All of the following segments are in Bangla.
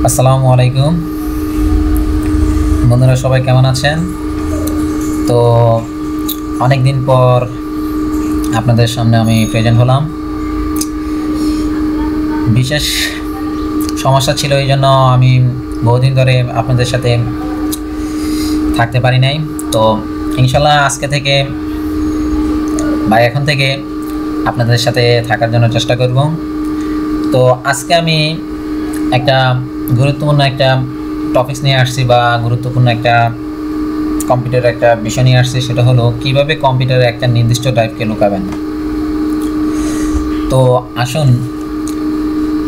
আসসালামু আলাইকুম বন্ধুরা, সবাই কেমন আছেন? তো অনেক দিন পর আপনাদের সামনে আমি প্রেজেন্ট হলাম। বিশেষ সমস্যা ছিল, এই জন্য আমি বহুদিন ধরে আপনাদের সাথে থাকতে পারি নাই। তো ইনশাল্লাহ আজকে থেকে বা এখন থেকে আপনাদের সাথে থাকার জন্য চেষ্টা করব। তো আজকে আমি একটা গুরুত্বপূর্ণ একটা টপিকস নিয়ে আসছি, বা গুরুত্বপূর্ণ একটা কম্পিউটারের একটা বিষয় নিয়ে আসছি। সেটা হলো কিভাবে কম্পিউটারে একটা নির্দিষ্ট ড্রাইভকে লুকাবেন। তো আসুন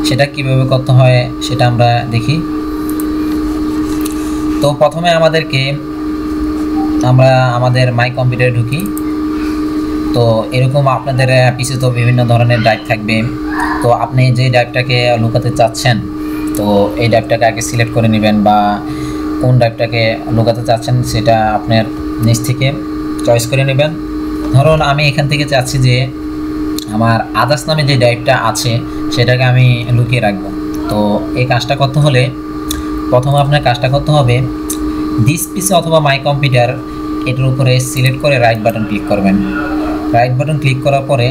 সেটা কিভাবে করতে হয় সেটা আমরা দেখি। তো প্রথমে আমরা আমাদের মাই কম্পিউটারে ঢুকি। তো এরকম আপনাদের পিসি তো বিভিন্ন ধরনের ড্রাইভ থাকবে। তো আপনি যে ড্রাইভটাকে লুকাতে চাচ্ছেন, তো এই ড্রাইভটাকে আগে সিলেক্ট করে নেবেন, বা কোন ড্রাইভটাকে লুকাতে চাচ্ছেন সেটা আপনার নিচ থেকে চয়েস করে নেবেন। ধরুন আমি এখান থেকে চাচ্ছি যে আমার আদার্স নামে যে ড্রাইভটা আছে সেটাকে আমি লুকিয়ে রাখবো। তো এই কাজটা করতে হলে প্রথমে আপনার কাজটা করতে হবে, দিস পিসি অথবা মাই কম্পিউটার এটার উপরে সিলেক্ট করে রাইট বাটন ক্লিক করবেন। রাইট বাটন ক্লিক করার পরে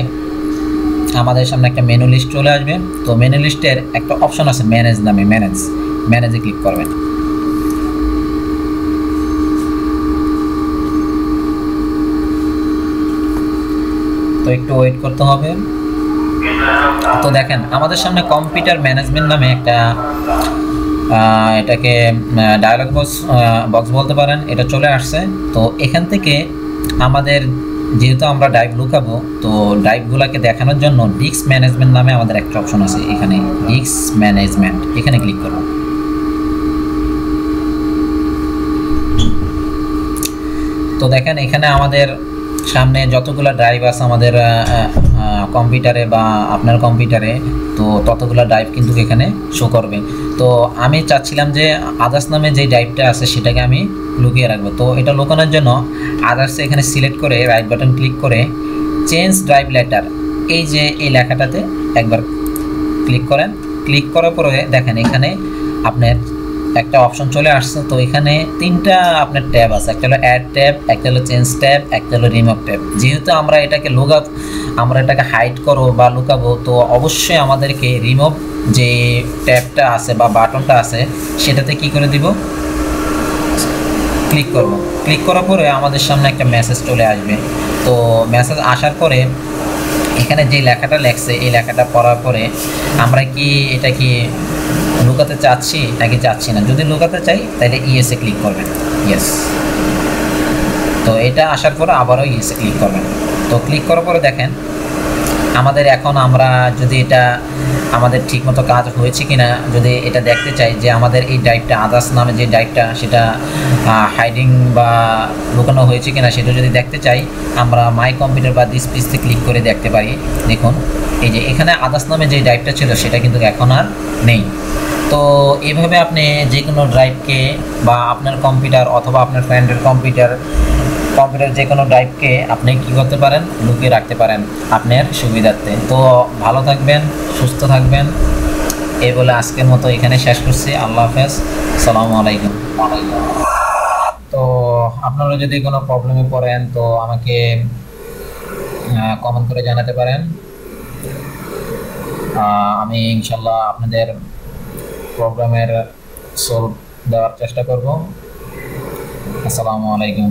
আমাদের সামনে একটা মেনু লিস্ট চলে আসবে। তো মেনু লিস্টের একটা অপশন আছে ম্যানেজ নামে, ম্যানেজে ক্লিক করবেন। তো একটু ওয়েট করতে হবে। তো দেখেন আমাদের সামনে কম্পিউটার ম্যানেজমেন্ট নামে একটা এটাকে ডায়ালগ বক্স বলতে পারেন, এটা চলে আসছে। তো এখান থেকে আমাদের যেহেতু আমরা ড্রাইভ লুকাবো, তো ড্রাইভগুলোকে দেখানোর জন্য ডিস্ক ম্যানেজমেন্ট নামে আমাদের একটা অপশন আছে। এখানে ডিস্ক ম্যানেজমেন্ট, এখানে ক্লিক করব। তো দেখেন এখানে আমাদের সামনে যতগুলো ড্রাইভ আছে আমাদের কম্পিউটারে বা আপনার কম্পিউটারে, তো ততগুলো ড্রাইভ কিন্তু এখানে শো করবে। তো আমি চাচ্ছিলাম যে আদার্স নামে যে ড্রাইভটা আছে সেটাকে আমি লুকিয়ে রাখবো। তো এটা লুকানোর জন্য আদার্সে এখানে সিলেক্ট করে রাইট বাটন ক্লিক করে চেঞ্জ ড্রাইভ লেটার, এই যে এই লেখাটাতে একবার ক্লিক করেন। ক্লিক করার পরে দেখেন এখানে আপনার একটা অপশন চলে আসছে। তো এখানে তিনটা আপনার ট্যাব আছে, একটা হলো অ্যাড ট্যাব, একটা হলো চেঞ্জ ট্যাব, একটা হলো রিমুভ ট্যাব। যেহেতু আমরা এটাকে হাইড করবো বা লুকাবো, তো অবশ্যই আমাদেরকে রিমুভ যে ট্যাবটা আছে বা বাটনটা আছে সেটাতে কি করে দিব, ক্লিক করব। ক্লিক করার পরে আমাদের সামনে একটা মেসেজ চলে আসবে। তো মেসেজ আসার পরে এখানে যে লেখাটা লেখছে এই লেখাটা পড়ার পরে আমরা কি এটা কি লুকাতে চাচ্ছি নাকি চাচ্ছি না। যদি লুকাতে চাই তাহলে ইয়েসে ক্লিক করবেন, ইয়েস। তো এটা আসার পরে আবারও ইয়েসে ক্লিক করবেন। তো ক্লিক করার পরে দেখেন আমাদের এখন আমরা যদি এটা আমাদের ঠিকমতো কাজ হয়েছে কিনা যদি এটা দেখতে চাই, যে আমাদের এই ড্রাইভটা আদার্স নামে যে ড্রাইভটা সেটা হাইডিং বা লুকানো হয়েছে কিনা সেটা যদি দেখতে চাই, আমরা মাই কম্পিউটার বা দিস পিসতে ক্লিক করে দেখতে পারি। দেখুন এই যে এখানে আদার্স নামে যে ড্রাইভটা ছিল সেটা কিন্তু এখন আর নেই। তো এইভাবে আপনি যে কোনো ড্রাইভকে বা আপনার কম্পিউটার অথবা আপনার ফ্রেন্ডের কম্পিউটার যে কোনো ড্রাইভকে আপনি কী করতে পারেন, লুকিয়ে রাখতে পারেন আপনার সুবিধার্থে। তো ভালো থাকবেন, সুস্থ থাকবেন, এই বলে আজকের মতো এখানে শেষ করছি। আল্লাহ হাফেজ, আসসালামু আলাইকুম। তো আপনারা যদি কোনো প্রবলেমে পড়েন তো আমাকে কমেন্ট করে জানাতে পারেন। আমি ইনশাল্লাহ আপনাদের প্রবলেমের সলভ দেওয়ার চেষ্টা করব। আসসালামু আলাইকুম।